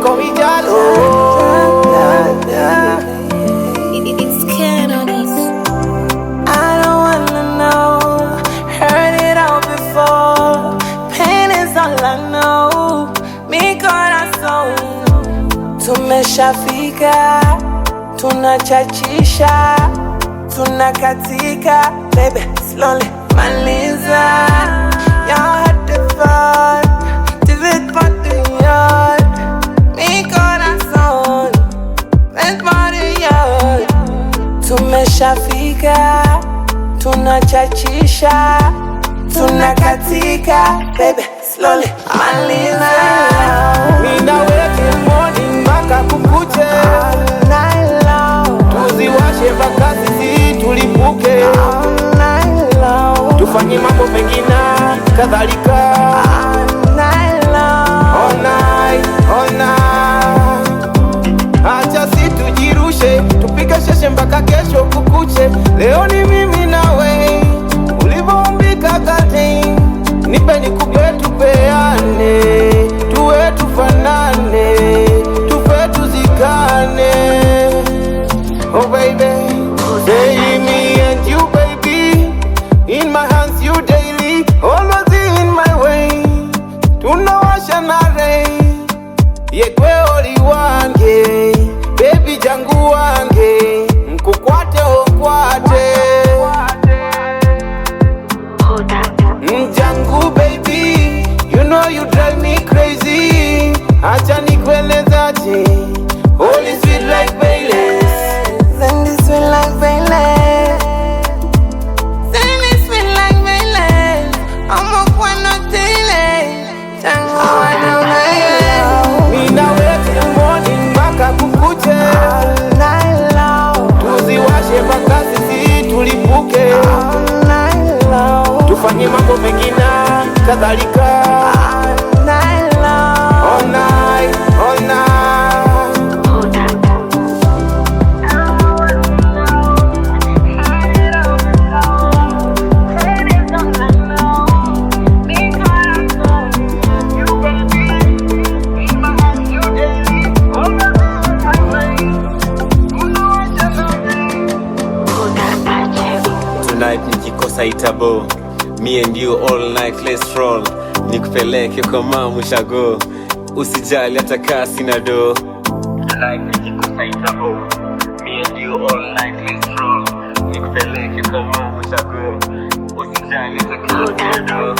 call me Jalo. It's Canonies. I don't wanna know. Heard it all before. Pain is all I know. Mi corazón. Tumeshafika, tunachachisha, tunakatika. Baby, slowly maliza. Y'all had the fun. Divide by the yard. Mi corazón. Let's party yard. Tumeshafika, tunachachisha, tunakatika. Baby, slowly maliza. Mina weke morning mpaka kukuche. All night long. Tuziwashe mpaka sisi tulipuke. All night long. Tufanye mambo mengine kadhalika. All night long. All night, all night. Acha si tujirushe, tupige sheshe mpaka kesho kukuche. Leo ni mimi nawe, ulivyoumbika kati. Nipe nikupee tupeane, tuwe tufanane, tufe tuzikane. Oh baby, say me and you baby. In my hands you daily, always in my way. Tunawasha nare, yekwe oli wange. Baby jangu wange, mkukwate okwate. Jangu baby, you know you drive me crazy. Acha nikuelezaje, holy sweet like Baileys. Send this sweet like Baileys. Send this sweet like Baileys. I'm up when no delay. Tango wana Baileys. Mina weke morning mpaka kukuche. All night long. Tuziwashe mpaka sisi tulipuke. All night long. Tufanye mambo mengine kadhalika. All night long. All night, all night. Tonight nikikosa itabo, me and you all night let's roll. Nikupeleke kwa mamu shago, usijali hata kasi na do. Tonight nikikosa itabo, me and you all night let's roll. Nikupeleke kwa mamu shago, usijali hata kasi na do.